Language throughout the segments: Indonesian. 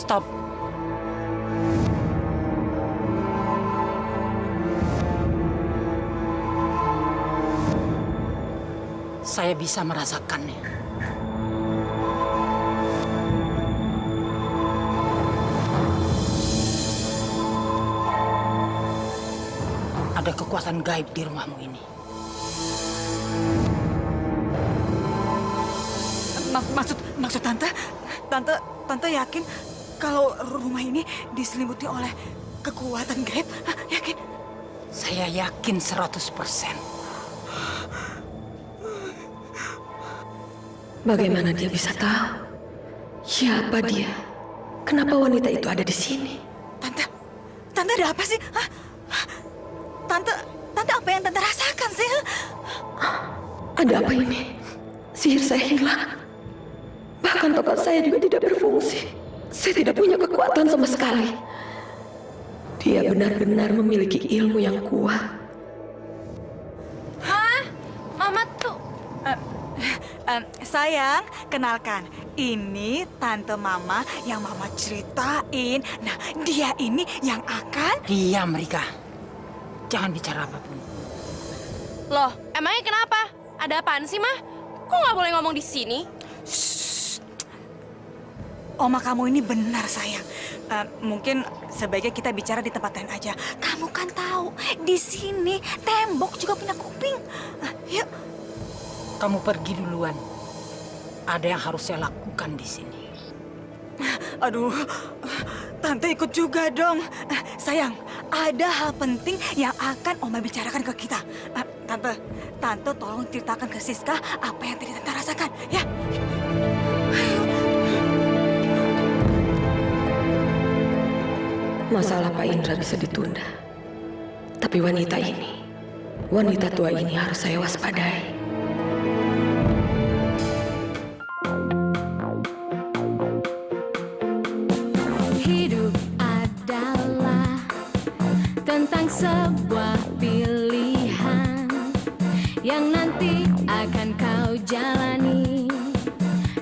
Stop. Saya bisa merasakannya. Ada kekuatan gaib di rumahmu ini. Maksud tante yakin kalau rumah ini diselimuti oleh kekuatan gaib? Hah, yakin? Saya yakin 100%. Bagaimana dia bisa tahu? Siapa dia? Kenapa wanita itu ada di sini? Tante ada apa sih? Hah? Tante apa yang tante rasakan sih? Ada apa ini? Sihir saya hilang. Bahkan tokat saya juga tidak berfungsi. Saya tidak punya kekuatan sama sekali. Dia benar-benar memiliki ilmu yang kuat. Hah? Mama tuh... Sayang, kenalkan. Ini tante mama yang mama ceritain. Nah, dia ini yang akan... Diam, Rika. Jangan bicara apapun. Loh, emangnya kenapa? Ada apaan sih, Mah? Kok nggak boleh ngomong di sini? Oma kamu ini benar, sayang. Mungkin sebaiknya kita bicara di tempat lain aja. Kamu kan tahu, di sini tembok juga punya kuping. Yuk. Kamu pergi duluan. Ada yang harus saya lakukan di sini. Aduh, tante ikut juga dong. Sayang, ada hal penting yang akan Oma bicarakan ke kita. Tante tolong ceritakan ke Siska apa yang tadi tante rasakan, ya? Masalah Pak Indra bisa ditunda. Tapi wanita tua ini harus saya waspadai. Hidup adalah tentang sebuah pilihan yang nanti akan kau jalani,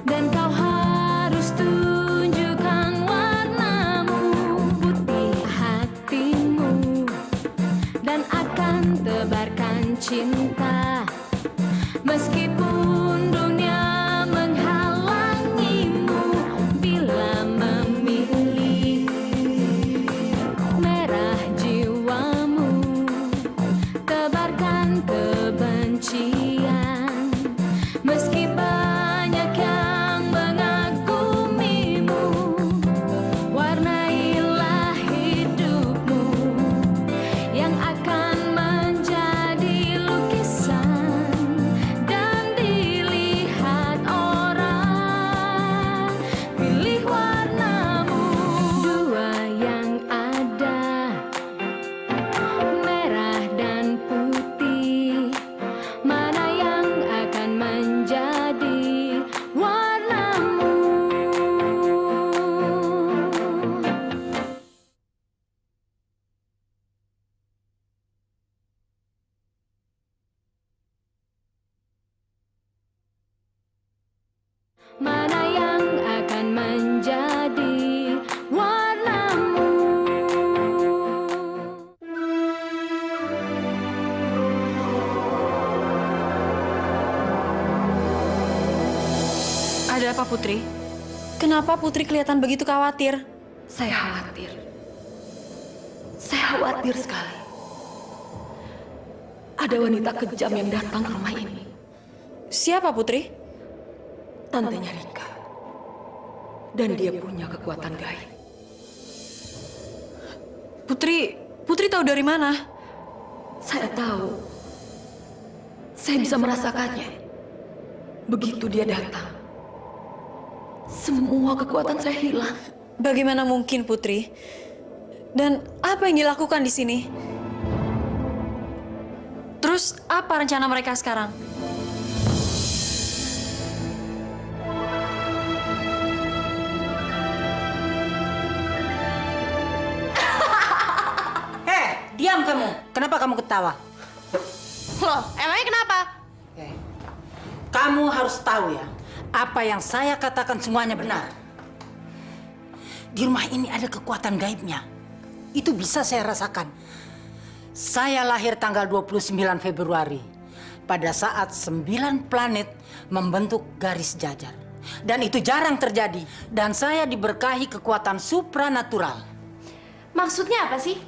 dan kau harus tunjukkan warnamu, putih hatimu, dan akan tebarkan cinta meskipun dunia menghalangimu. Bila memilih merah jiwamu, tebarkan kebencian meski banyak yang mengagumimu. Warnailah hidupmu yang akan menjadi lukisan dan dilihat orang. Pilih warnamu, dua yang ada, merah dan putih. Mana yang akan menjadi warnamu? Mana yang akan menjadi warnamu? Ada apa, Putri? Kenapa Putri kelihatan begitu khawatir? Saya khawatir. Saya khawatir sekali. Ada wanita kejam yang datang ke rumah ini. Siapa, Putri? Tantenya Rika. Dan dia punya kekuatan gaib. Putri tahu dari mana? Saya tahu. Saya bisa merasakannya. Begitu dia datang, semua kekuatan saya hilang. Bagaimana mungkin, Putri? Dan apa yang dilakukan di sini? Terus apa rencana mereka sekarang? Diam kamu. Kenapa kamu ketawa? Loh, emangnya kenapa? Kamu harus tahu ya, apa yang saya katakan semuanya benar. Di rumah ini ada kekuatan gaibnya. Itu bisa saya rasakan. Saya lahir tanggal 29 Februari. Pada saat 9 planet membentuk garis jajar. Dan itu jarang terjadi. Dan saya diberkahi kekuatan supranatural. Maksudnya apa sih?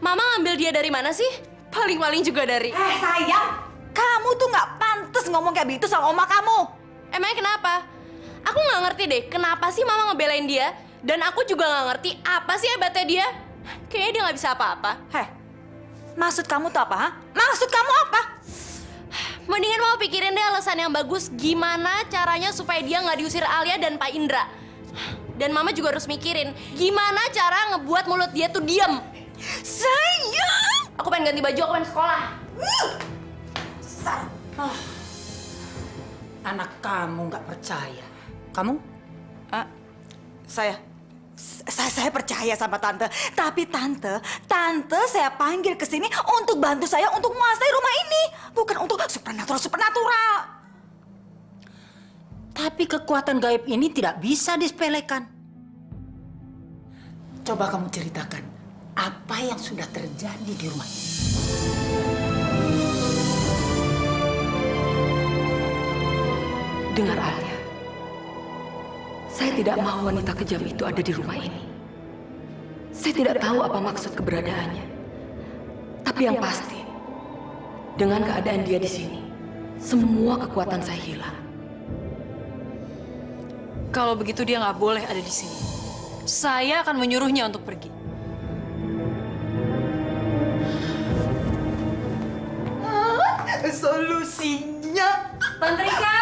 Mama ngambil dia dari mana sih? Paling-paling juga dari... Sayang, kamu tuh nggak pantas ngomong kayak begitu sama oma kamu. Emangnya kenapa? Aku nggak ngerti deh, kenapa sih Mama ngebelain dia? Dan aku juga nggak ngerti apa sih hebatnya dia. Kayaknya dia nggak bisa apa-apa. Maksud kamu tuh apa? Maksud kamu apa? Mendingan Mama pikirin deh alasan yang bagus gimana caranya supaya dia nggak diusir Alia dan Pak Indra. Dan Mama juga harus mikirin gimana cara ngebuat mulut dia tuh diem. Sayang! Aku pengen ganti baju, aku pengen sekolah. Anak kamu nggak percaya. Kamu? Saya percaya sama tante. Tapi tante saya panggil ke sini untuk bantu saya untuk menguasai rumah ini. Bukan untuk supernatural. Tapi kekuatan gaib ini tidak bisa disepelekan. Coba kamu ceritakan, apa yang sudah terjadi di rumah ini? Dengar Alia, saya tidak mau wanita kejam itu ada di rumah ini. Saya tidak tahu apa maksud keberadaannya. Tapi yang pasti, dengan keadaan dia di sini, semua kekuatan saya hilang. Kalau begitu dia nggak boleh ada di sini. Saya akan menyuruhnya untuk pergi. Solusinya. Tante Rika!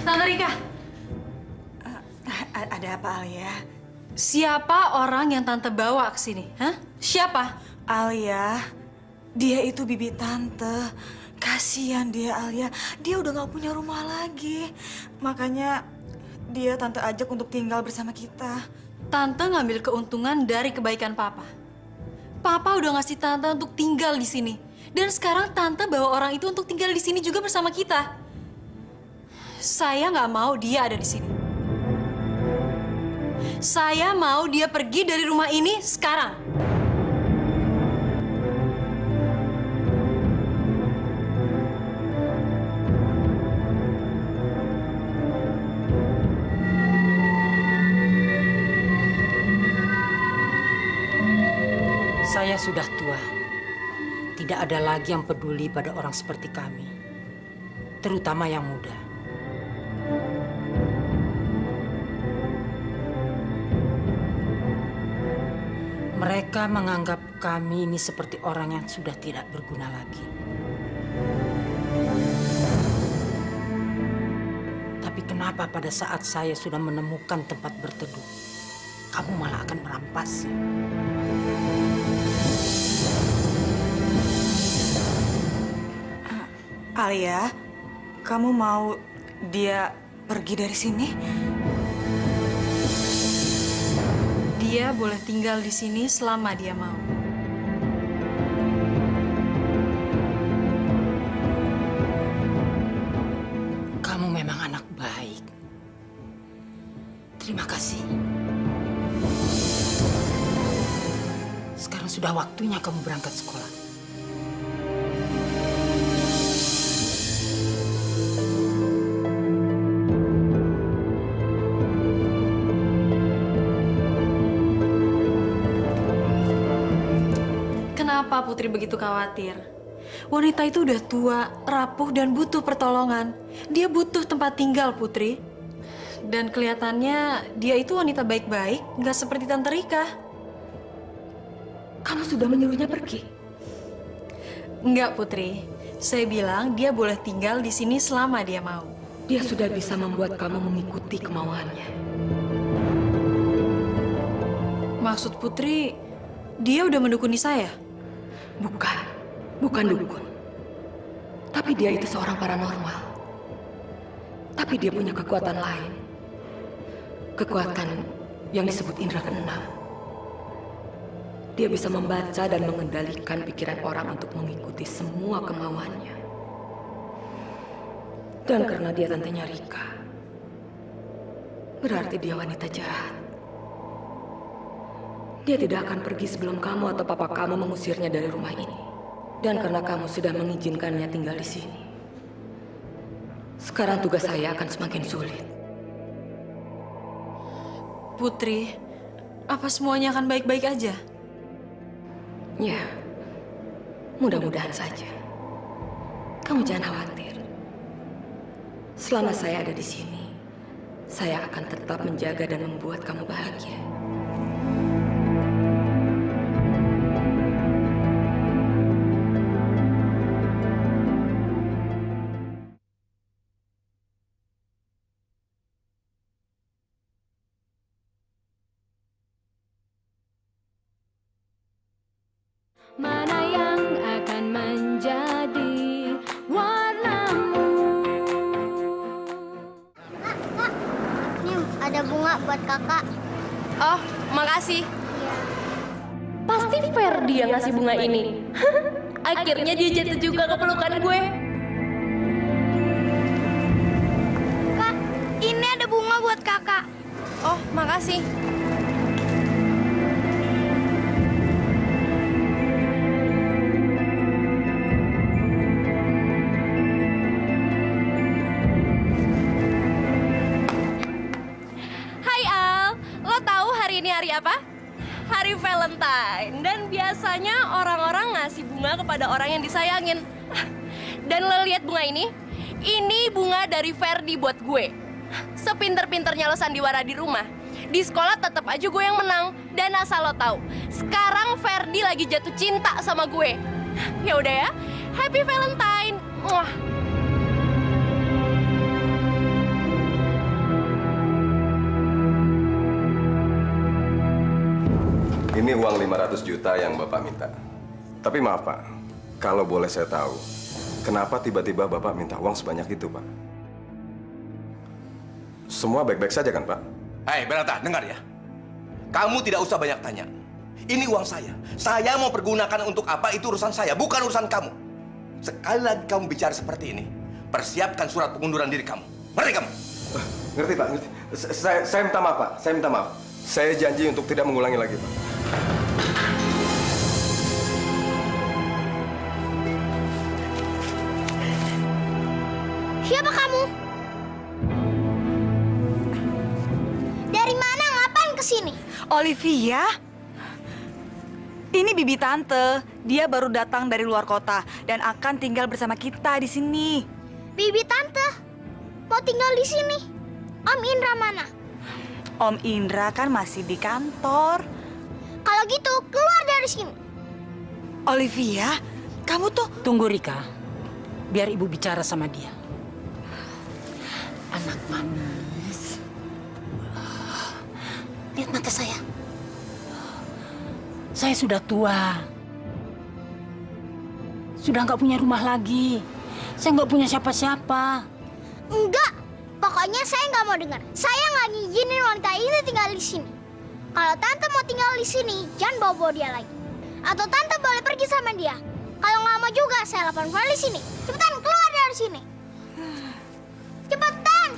Tante Rika! Ada apa, Alia? Siapa orang yang Tante bawa ke sini? Hah? Siapa? Alia, dia itu bibi tante. Kasihan dia, Alia. Dia udah gak punya rumah lagi. Makanya dia tante ajak untuk tinggal bersama kita. Tante ngambil keuntungan dari kebaikan Papa. Papa udah ngasih Tante untuk tinggal di sini. Dan sekarang Tante bawa orang itu untuk tinggal di sini juga bersama kita. Saya nggak mau dia ada di sini. Saya mau dia pergi dari rumah ini sekarang. Saya sudah tua. Tidak ada lagi yang peduli pada orang seperti kami. Terutama yang muda. Mereka menganggap kami ini seperti orang yang sudah tidak berguna lagi. Tapi kenapa pada saat saya sudah menemukan tempat berteduh, kamu malah akan merampasnya? Alia, kamu mau dia pergi dari sini? Dia boleh tinggal di sini selama dia mau. Kamu memang anak baik. Terima kasih. Sekarang sudah waktunya kamu berangkat sekolah. Kenapa Putri begitu khawatir? Wanita itu udah tua, rapuh, dan butuh pertolongan. Dia butuh tempat tinggal, Putri. Dan kelihatannya dia itu wanita baik-baik, nggak seperti Tante Rika. Kamu sudah menyuruhnya pergi? Enggak, Putri. Saya bilang dia boleh tinggal di sini selama dia mau. Dia sudah bisa membuat kamu mengikuti kemauannya. Maksud Putri, dia udah mendukuni saya? Bukan dukun. Tapi dia itu seorang paranormal. Tapi dia punya kekuatan lain. Kekuatan yang disebut indera keenam. Dia bisa membaca dan mengendalikan pikiran orang untuk mengikuti semua kemauannya. Dan karena dia tantenya Rika, Berarti dia wanita jahat. Dia tidak akan pergi sebelum kamu atau papa kamu mengusirnya dari rumah ini. Dan karena kamu sudah mengizinkannya tinggal di sini, sekarang tugas saya akan semakin sulit. Putri, apa semuanya akan baik-baik aja? Ya, mudah-mudahan saja. Kamu jangan khawatir. Selama saya ada di sini, saya akan tetap menjaga dan membuat kamu bahagia. Mana yang akan menjadi warnamu? Kak, nih ada bunga buat kakak. Oh, makasih. Pasti Ferdi yang ngasih bunga ini. Akhirnya dia jatuh juga ke pelukan gue. Kak, ini ada bunga buat kakak. Oh, makasih. Hai Al, lo tahu hari ini hari apa? Hari Valentine. Dan biasanya orang-orang ngasih bunga kepada orang yang disayangin. Dan lo lihat bunga ini? Ini bunga dari Ferdi buat gue. Sepinter-pinternya lo sandiwara di rumah, di sekolah tetap aja gue yang menang. Dan asal lo tahu, sekarang Ferdi lagi jatuh cinta sama gue. Ya udah ya, Happy Valentine. Muah. Ini uang 500 juta yang Bapak minta. Tapi maaf Pak, kalau boleh saya tahu, kenapa tiba-tiba Bapak minta uang sebanyak itu Pak? Semua baik-baik saja kan Pak? Hei, Berata, dengar ya. Kamu tidak usah banyak tanya. Ini uang saya. Saya mau pergunakan untuk apa itu urusan saya, bukan urusan kamu. Sekali lagi kamu bicara seperti ini, persiapkan surat pengunduran diri kamu. Ngerti kamu? Ngerti Pak, ngerti. Saya minta maaf Pak, saya minta maaf. Saya janji untuk tidak mengulangi lagi Pak. Siapa kamu? Dari mana? Ngapain kesini? Olivia? Ini bibi tante. Dia baru datang dari luar kota dan akan tinggal bersama kita di sini. Bibi tante mau tinggal di sini. Om Indra mana? Om Indra kan masih di kantor. Kalau gitu keluar dari sini. Olivia, kamu tuh... Tunggu Rika, biar ibu bicara sama dia. Anak manis. Lihat mata saya. Saya sudah tua. Sudah nggak punya rumah lagi. Saya nggak punya siapa-siapa. Enggak, pokoknya saya nggak mau dengar. Saya nggak ngizinin wanita ini tinggal di sini. Kalau tante mau tinggal di sini, jangan bawa-bawa dia lagi. Atau tante boleh pergi sama dia. Kalau nggak mau juga, saya lapor polisi sini. Cepetan keluar dari sini. Cepetan.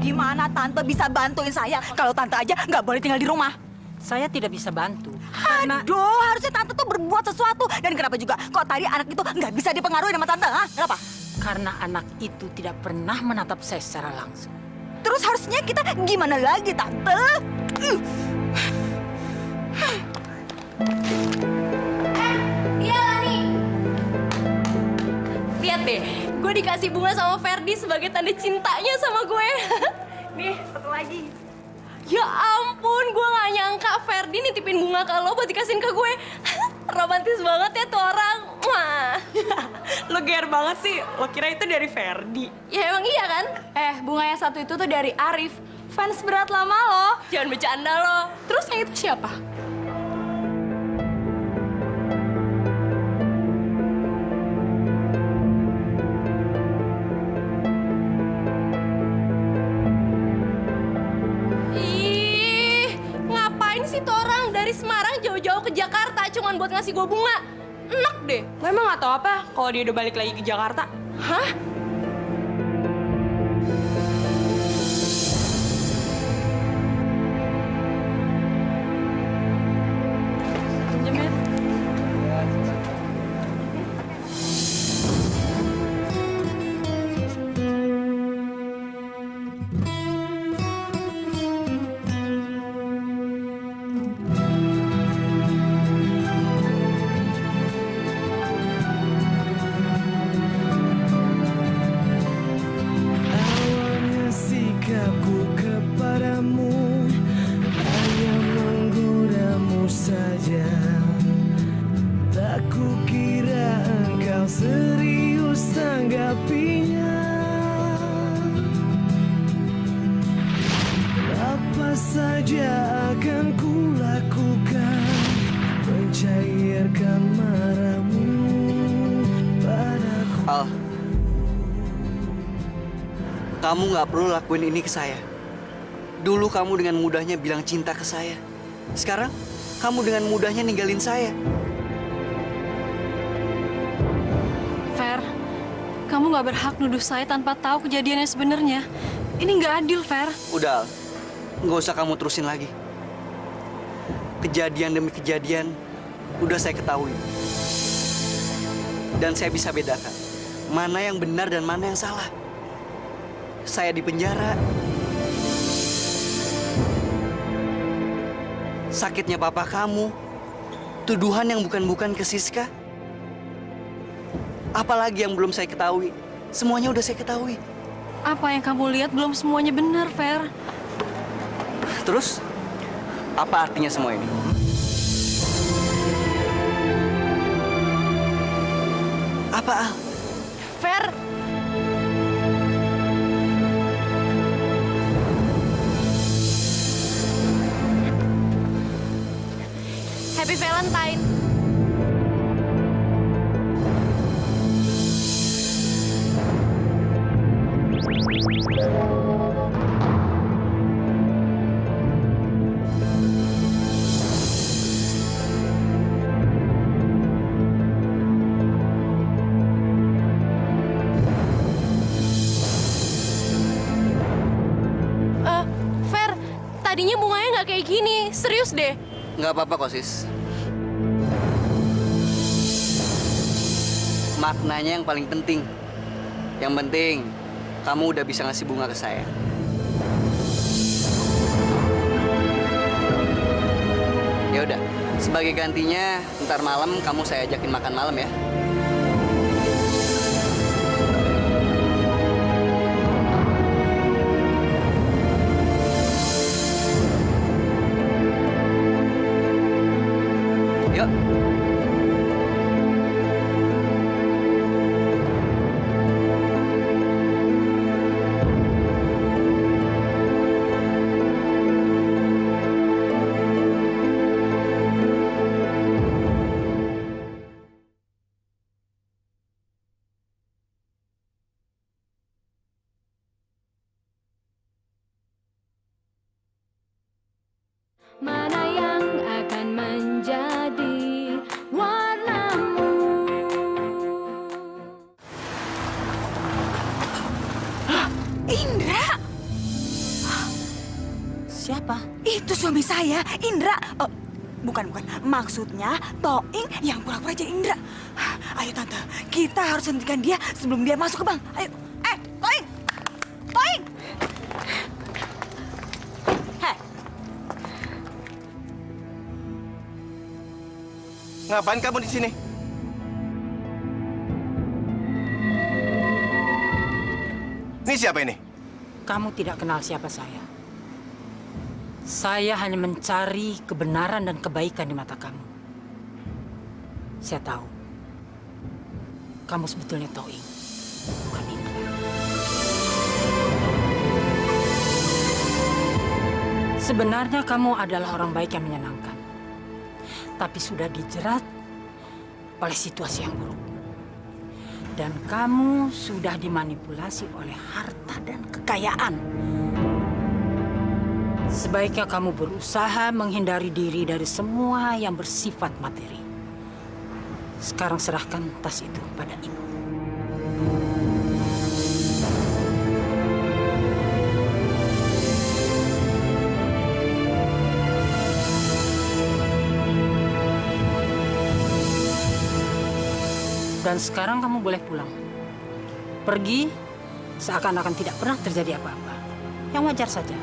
Gimana tante bisa bantuin saya kalau tante aja nggak boleh tinggal di rumah? Saya tidak bisa bantu. Aduh, harusnya tante tuh berbuat sesuatu. Dan kenapa juga kok tadi anak itu nggak bisa dipengaruhi sama tante? Hah? Kenapa? Karena anak itu tidak pernah menatap saya secara langsung. Terus harusnya kita gimana lagi, tante? Iya Lani. Lihat deh, gue dikasih bunga sama Ferdi sebagai tanda cintanya sama gue. Nih, satu lagi. Ya ampun, gue gak nyangka Ferdi nitipin bunga ke lo buat dikasihin ke gue. Romantis banget ya tuh orang. Wah. Lo gear banget sih, lo kira itu dari Ferdi. Ya emang iya kan? Bunga yang satu itu tuh dari Arif, fans berat lama lo. Jangan bercanda lo. Terus yang itu siapa? Ih, ngapain sih tuh orang dari Semarang jauh-jauh ke Jakarta cuman buat ngasih gue bunga? Enak deh. Gue emang gak tau apa kalau dia udah balik lagi ke Jakarta. Hah? cairkan marahmu padaku. Al, kamu nggak perlu lakuin ini ke saya. Dulu kamu dengan mudahnya bilang cinta ke saya. Sekarang kamu dengan mudahnya ninggalin saya. Fer, kamu nggak berhak nuduh saya tanpa tahu kejadiannya sebenarnya. Ini nggak adil, Fer. Udah, Al. Nggak usah kamu terusin lagi. Kejadian demi kejadian udah saya ketahui. Dan saya bisa bedakan mana yang benar dan mana yang salah. Saya di penjara. Sakitnya papa kamu. Tuduhan yang bukan-bukan ke Siska. Apalagi yang belum saya ketahui. Semuanya udah saya ketahui. Apa yang kamu lihat belum semuanya benar, Fer. Terus, apa artinya semua ini? Apa, Al? Fer, Happy Valentine. Fer, tadinya bunganya nggak kayak gini. Serius deh. Nggak apa-apa kok, Sis. Maknanya yang paling penting. Yang penting, kamu udah bisa ngasih bunga ke saya. Ya udah, sebagai gantinya, ntar malam kamu saya ajakin makan malam ya. Yuk. Mana yang akan menjadi warnamu? Indra! Siapa? Itu suami saya, Indra. Oh, bukan. Maksudnya Toing yang pura-pura jadi Indra. Ayo Tante, kita harus hentikan dia sebelum dia masuk ke bank. Ayo. Toing! Toing! Hei, Ngapain kamu di sini? Ini siapa ini? Kamu tidak kenal siapa saya. Saya hanya mencari kebenaran dan kebaikan di mata kamu. Saya tahu. Kamu sebetulnya Toing, bukan Indra. Sebenarnya kamu adalah orang baik yang menyenangkan. Tapi sudah dijerat oleh situasi yang buruk. Dan kamu sudah dimanipulasi oleh harta dan kekayaan. Sebaiknya kamu berusaha menghindari diri dari semua yang bersifat materi. Sekarang serahkan tas itu pada ibu. Dan sekarang kamu boleh pulang. Pergi seakan-akan tidak pernah terjadi apa-apa. Yang wajar saja.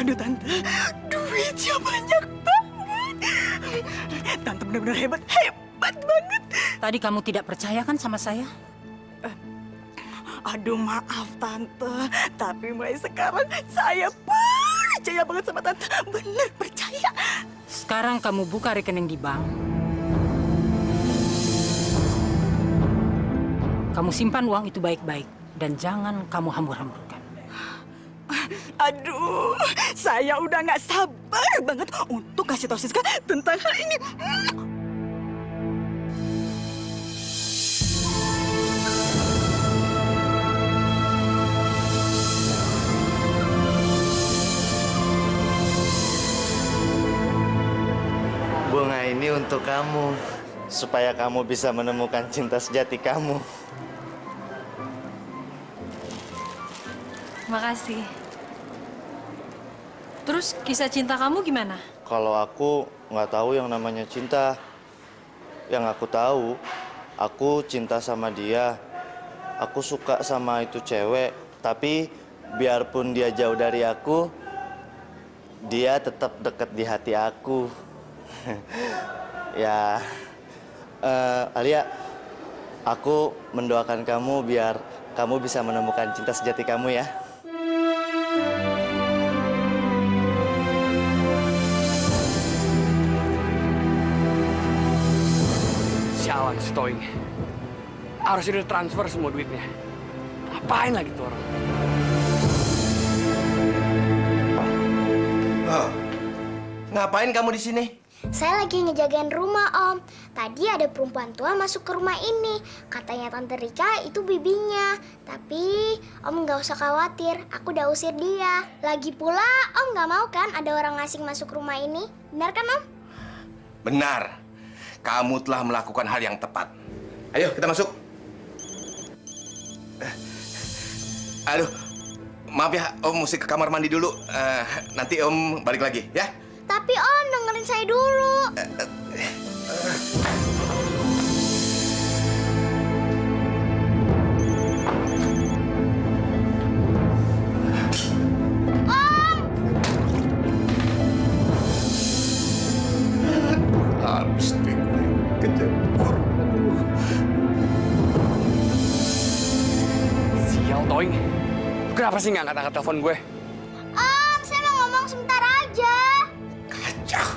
aduh Tante, duitnya banyak banget. Tante benar-benar hebat banget. Tadi kamu tidak percaya kan sama saya? Aduh maaf Tante, tapi mulai sekarang saya percaya banget sama Tante. Bener, percaya. Sekarang kamu buka rekening di bank. Kamu simpan uang itu baik-baik dan jangan kamu hambur-hamburkan. Aduh, saya udah nggak sabar banget untuk kasih tahu Siska tentang hal ini. Bunga ini untuk kamu, supaya kamu bisa menemukan cinta sejati kamu. Makasih. Terus kisah cinta kamu gimana? Kalau aku nggak tahu yang namanya cinta. Yang aku tahu, aku cinta sama dia. Aku suka sama itu cewek, tapi biarpun dia jauh dari aku, dia tetap dekat di hati aku. Ya, Alia, aku mendoakan kamu biar kamu bisa menemukan cinta sejati kamu ya. Sialan si Toing. Harusnya udah transfer semua duitnya. Ngapain lagi tuh orang? Oh, ngapain kamu di sini? Saya lagi ngejagain rumah, Om. Tadi ada perempuan tua masuk ke rumah ini. Katanya Tante Rika itu bibinya. Tapi Om nggak usah khawatir, aku udah usir dia. Lagi pula, Om nggak mau kan ada orang asing masuk rumah ini? Benar kan, Om? Benar. Kamu telah melakukan hal yang tepat. Ayo, kita masuk. Aduh, maaf ya, Om mesti ke kamar mandi dulu. Nanti Om balik lagi, ya? Tapi Om, dengerin saya dulu. Habis deh gue kejebur. Sial, Toing. Kenapa sih nggak angkat-angkat telepon gue? Om, saya mau ngomong sebentar aja. Kacau.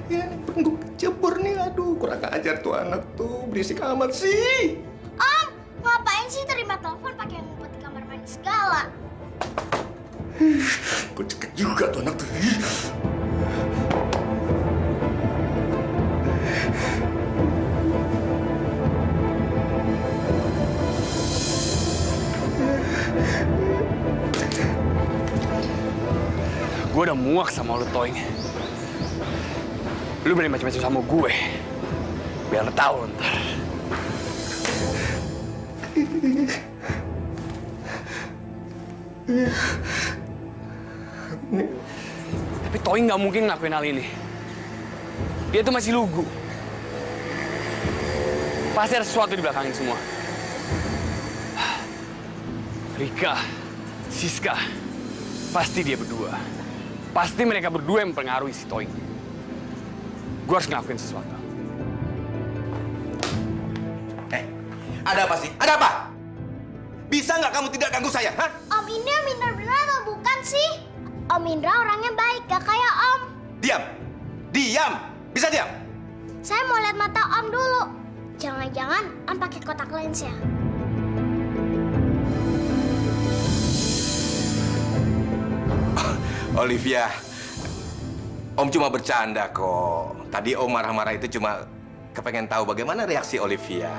Ya, gue kejebur nih. Aduh, kurang ajar tuh anak tuh. Berisik amat sih. Om, ngapain sih terima telepon pakai ngumpet di kamar mandi segala? Gue cekek juga tuh anak tuh. Gue udah muak sama lu, Toing. Lu berani macam-macam sama gue. Biar lu tahu ntar. Tapi Toing nggak mungkin ngelakuin hal ini. Dia tuh masih lugu. Pasti ada sesuatu di belakang ini semua. Rika, Siska, pasti dia berdua. Pasti mereka berdua yang mempengaruhi si Toing. Gue harus ngelakuin sesuatu. Ada apa sih? Ada apa? Bisa nggak kamu tidak ganggu saya, hah? Om ini Om Indra benar atau bukan sih? Om Indra orangnya baik, gak kayak Om. Diam! Diam! Bisa diam? Saya mau lihat mata Om dulu. Jangan-jangan Om pakai kotak lens ya? Olivia, Om cuma bercanda kok. Tadi Om marah-marah itu cuma kepengen tahu bagaimana reaksi Olivia.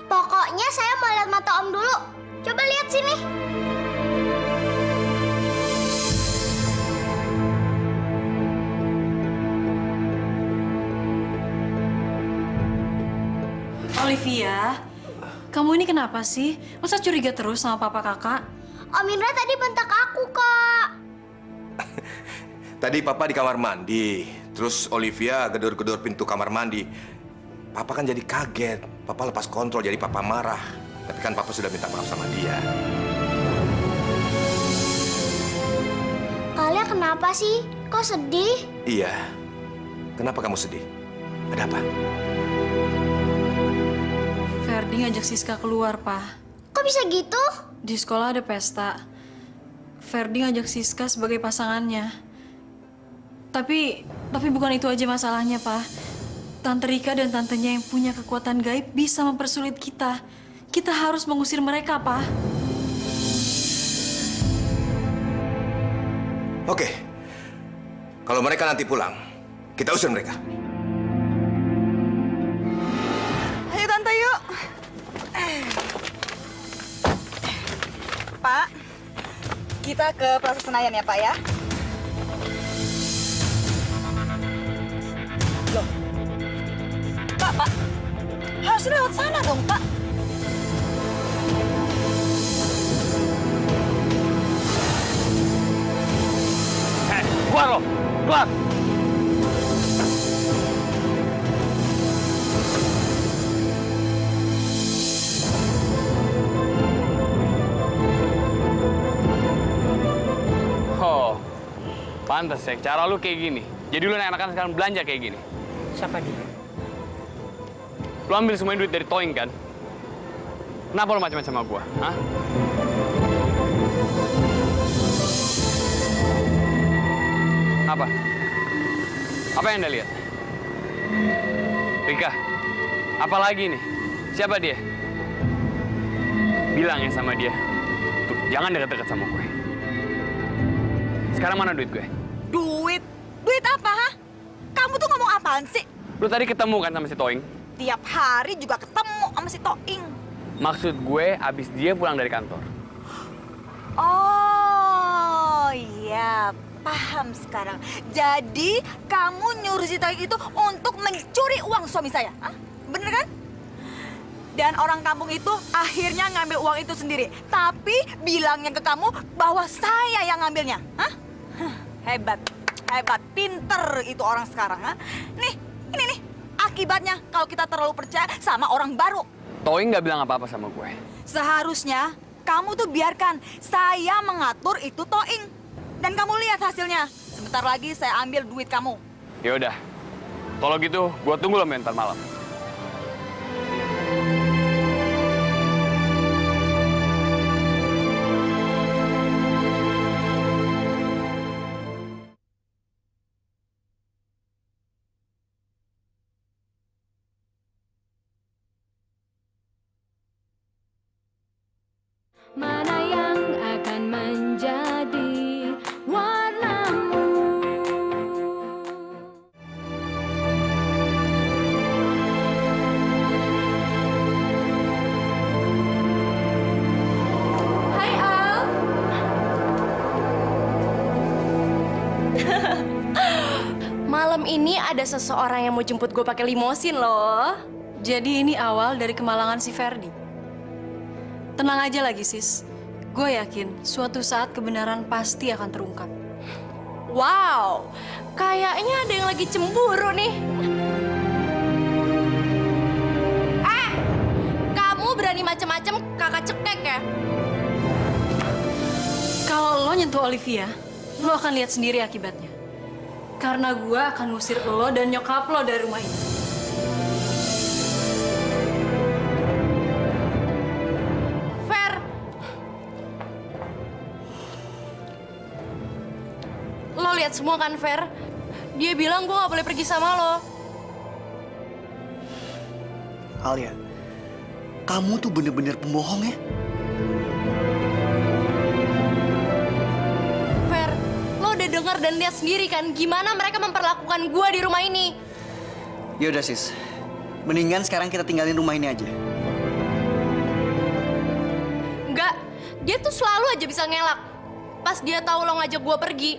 Pokoknya saya mau lihat mata Om dulu. Coba lihat sini. Olivia, kamu ini kenapa sih? Masa curiga terus sama papa kakak? Om Indra tadi bentak aku, Kak. Tadi Papa di kamar mandi, terus Olivia gedor-gedor pintu kamar mandi. Papa kan jadi kaget. Papa lepas kontrol, jadi Papa marah. Tapi kan Papa sudah minta maaf sama dia. Kalian kenapa sih? Kok sedih? Iya. Kenapa kamu sedih? Ada apa? Ferdi ngajak Siska keluar, Pak. Kok bisa gitu? Di sekolah ada pesta. Ferdi ngajak Siska sebagai pasangannya. Tapi bukan itu aja masalahnya, Pak. Tante Rika dan tantenya yang punya kekuatan gaib bisa mempersulit kita. Kita harus mengusir mereka, Pak. Oke. Kalau mereka nanti pulang, kita usir mereka. Ayo Tante, yuk. Pak, kita ke Plaza Senayan ya, Pak ya. Loh. Pak. Harusnya lewat sana dong, Pak. Keluar lo! Keluar! Oh, pantas ya. Cara lu kayak gini. Jadi lu enakan sekarang belanja kayak gini. Siapa dia? Lu ambil semua duit dari Toing kan? Kenapa lu macam-macam sama gua? Hah? Apa? Apa yang Anda lihat? Rika, apa lagi nih? Siapa dia? Bilang ya sama dia. Tuh, jangan dekat-dekat sama gue. Sekarang mana duit gue? Duit? Duit apa, ha? Kamu tuh ngomong apaan sih? Lu tadi ketemu kan sama si Toing? Tiap hari juga ketemu sama si Toing. Maksud gue, abis dia pulang dari kantor. Oh, iya. Paham sekarang. Jadi, kamu nyuruh si Toing itu untuk mencuri uang suami saya? Hah? Bener kan? Dan orang kampung itu akhirnya ngambil uang itu sendiri. Tapi bilangnya ke kamu bahwa saya yang ngambilnya. Hah? Hebat. Hebat. Pinter itu orang sekarang. Hah? Nih, ini nih. Akibatnya kalau kita terlalu percaya sama orang baru. Toing nggak bilang apa-apa sama gue. Seharusnya kamu tuh biarkan saya mengatur itu Toing. Dan kamu lihat hasilnya. Sebentar lagi saya ambil duit kamu. Ya udah. Kalau gitu, gue tunggu lo ntar malam. Mana yang akan menjadi warnamu? Hai Al. Malam ini ada seseorang yang mau jemput gue pakai limosin loh. Jadi ini awal dari kemalangan si Ferdi. Tenang aja lagi, sis. Gue yakin suatu saat kebenaran pasti akan terungkap. Wow, kayaknya ada yang lagi cemburu nih. Kamu berani macem-macem kakak cekek ya? Kalau lo nyentuh Olivia, lo akan lihat sendiri akibatnya. Karena gue akan ngusir lo dan nyokap lo dari rumah ini. Lo lihat semua kan, Fer? Dia bilang gue gak boleh pergi sama lo. Alia, kamu tuh bener-bener pembohong ya? Fer, lo udah dengar dan lihat sendiri kan gimana mereka memperlakukan gue di rumah ini. Yaudah sis, mendingan sekarang kita tinggalin rumah ini aja. Enggak, dia tuh selalu aja bisa ngelak. Pas dia tahu lo ngajak gue pergi,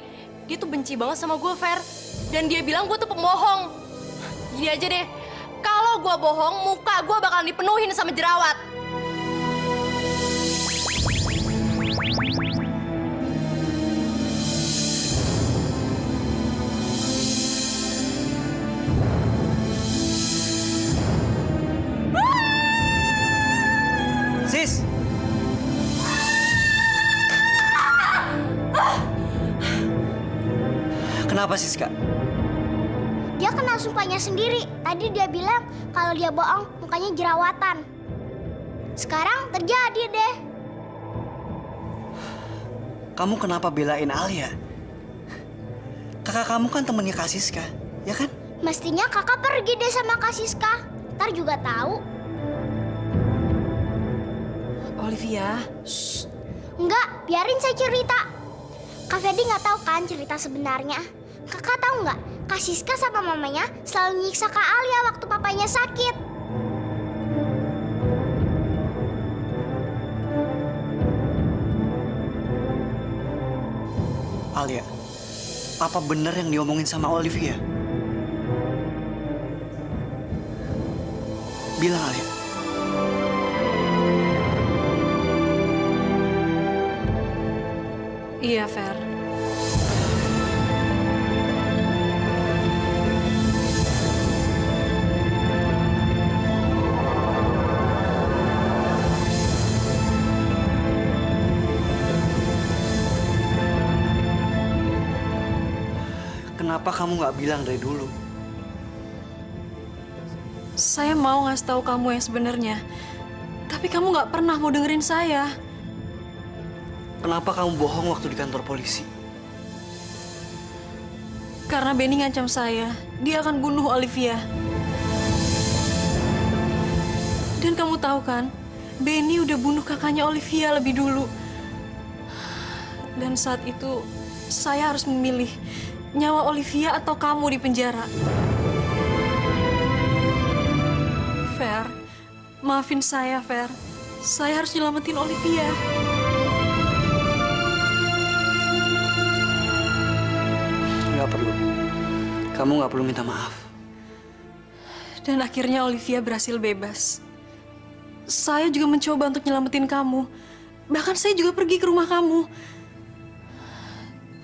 dia tuh benci banget sama gue, Fer. Dan dia bilang gue tuh pembohong. Gini aja deh, kalau gue bohong, muka gue bakalan dipenuhin sama jerawat. Sis! Kenapa Siska? Dia kena sumpahnya sendiri. Tadi dia bilang kalau dia bohong mukanya jerawatan. Sekarang terjadi deh. kamu kenapa belain Alia? Kakak kamu kan temennya Kak Siska, ya kan? Mestinya kakak pergi deh sama Kak Siska. Ntar juga tahu. Olivia, Enggak, biarin saya cerita. Kak Fedi nggak tahu kan cerita sebenarnya. Kakak tahu nggak? Kak Siska sama mamanya selalu nyiksa Kak Alia waktu papanya sakit. Alia, apa benar yang diomongin sama Olivia? Bilang Alia. iya Fer. Kenapa kamu nggak bilang dari dulu? Saya mau ngasih tahu kamu yang sebenarnya, tapi kamu nggak pernah mau dengerin saya. Kenapa kamu bohong waktu di kantor polisi? Karena Benny ngancam saya, dia akan bunuh Olivia. Dan kamu tahu kan, Benny udah bunuh kakaknya Olivia lebih dulu. Dan saat itu, saya harus memilih nyawa Olivia atau kamu di penjara. Fer, maafin saya, Fer. Saya harus nyelamatin Olivia. Nggak perlu. Kamu nggak perlu minta maaf. Dan akhirnya Olivia berhasil bebas. Saya juga mencoba untuk nyelamatin kamu. Bahkan saya juga pergi ke rumah kamu.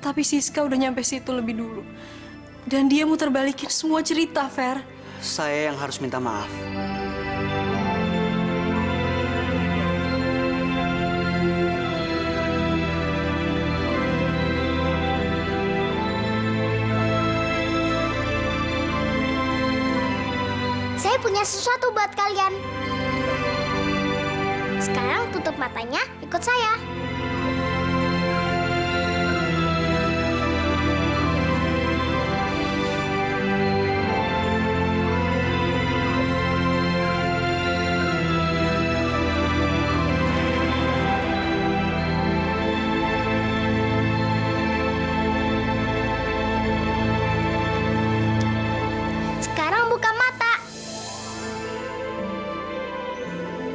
Tapi Siska udah nyampe situ lebih dulu. Dan dia muter balikin semua cerita, Fer. Saya yang harus minta maaf. Saya punya sesuatu buat kalian. Sekarang tutup matanya, ikut saya. Sekarang buka mata.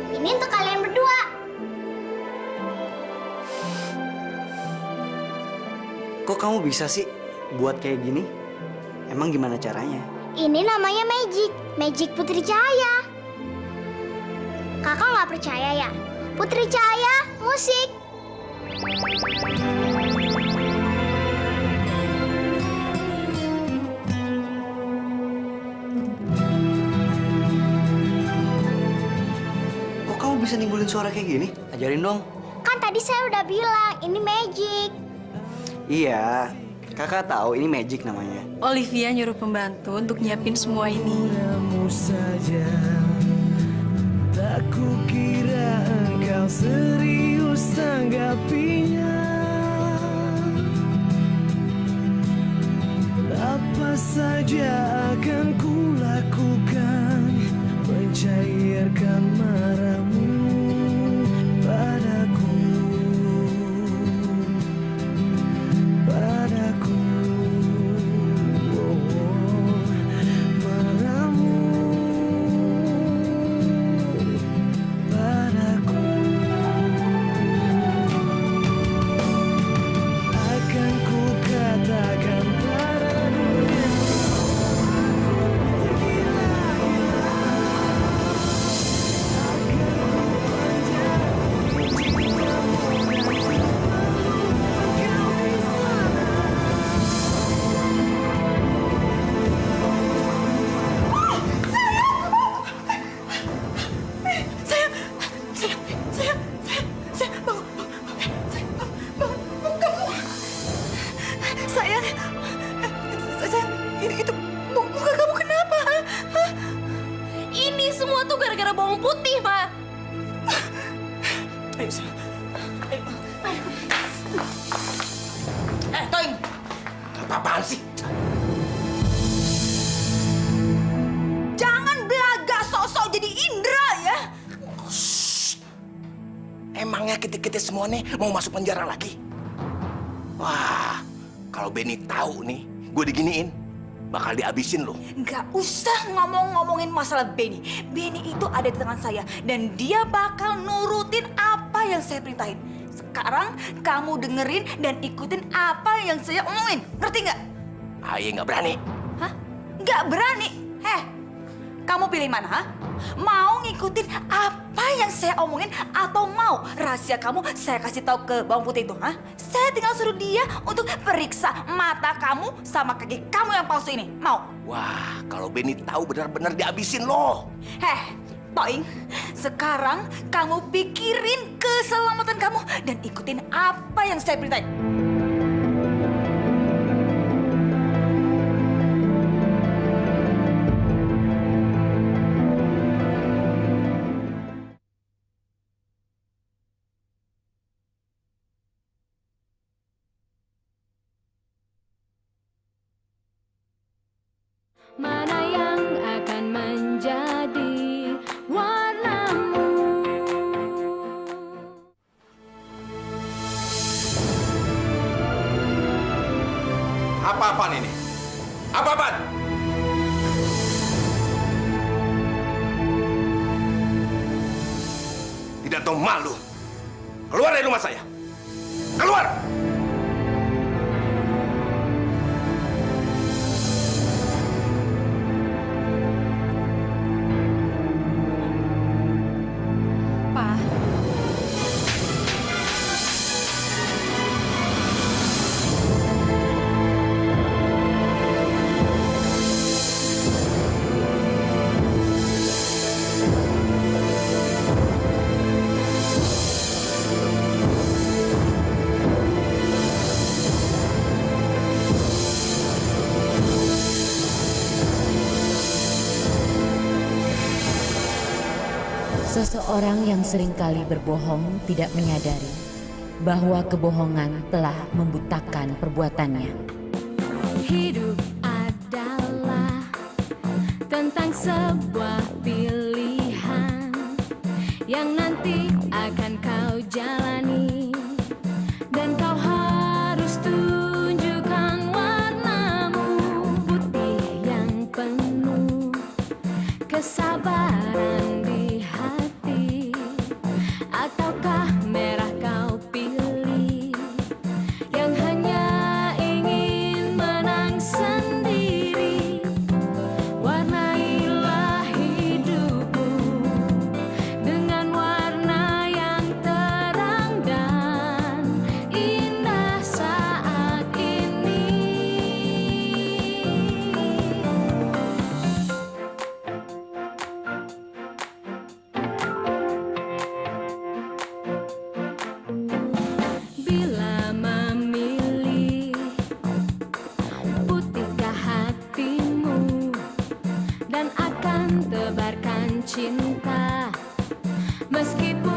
Ini untuk kalian berdua. Kok kamu bisa sih buat kayak gini? Emang gimana caranya? Ini namanya magic. Magic Putri Cahaya. Kakak nggak percaya ya? Putri Cahaya, musik. Kok kamu bisa nimbulin suara kayak gini? Ajarin dong. Kan tadi saya udah bilang, ini magic. Iya, kakak tahu ini magic namanya. Olivia nyuruh pembantu untuk nyiapin semua ini. Kamu saja, tak kukira engkau serius tanggapinya. Apa saja akan kulakukan, mencairkan marahmu padaku. Padaku, marahmu padaku. Akan ku katakan pada dunia, Sayang, itu muka kamu kenapa? Hah? Ini semua tuh gara-gara bawang putih, Ma. Ayo, sayang. Ayo. apaan sih? Jangan belaga sosok jadi Indra ya. Emangnya kita semua nih mau masuk penjara lagi? Wah, kalau Benny tahu nih, gue diginiin, bakal dihabisin loh. Nggak usah ngomongin masalah Benny. Benny itu ada di tangan saya dan dia bakal nurutin apa yang saya perintahin. Sekarang kamu dengerin dan ikutin apa yang saya omongin. Ngerti nggak? Aye nggak berani. Hah? Nggak berani? Kamu pilih mana, ha? Mau ngikutin apa yang saya omongin atau mau rahasia kamu saya kasih tahu ke bawang putih itu, ha? Saya tinggal suruh dia untuk periksa mata kamu sama kaki kamu yang palsu ini. Mau? Wah, kalau Benny tahu benar-benar dihabisin loh. Toing, sekarang kamu pikirin keselamatan kamu dan ikutin apa yang saya perintahin. Mana yang akan menjadi warnamu? Apa-apaan ini? Apa-apaan? Tidak tahu malu. Keluar dari rumah saya. Keluar! Seseorang yang seringkali berbohong tidak menyadari bahwa kebohongan telah membutakan perbuatannya. Hidup adalah tentang sebuah pilihan yang nanti akan kau jalani, dan kau harus tunjukkan warnamu, putih yang penuh kesabaran di hati, ataukah merah kau pilih yang hanya ingin menang sendiri. Warnailah hidupmu dengan warna yang terang dan indah saat ini. Bila memilih, putihkah hatimu dan akan tebarkan cinta meskipun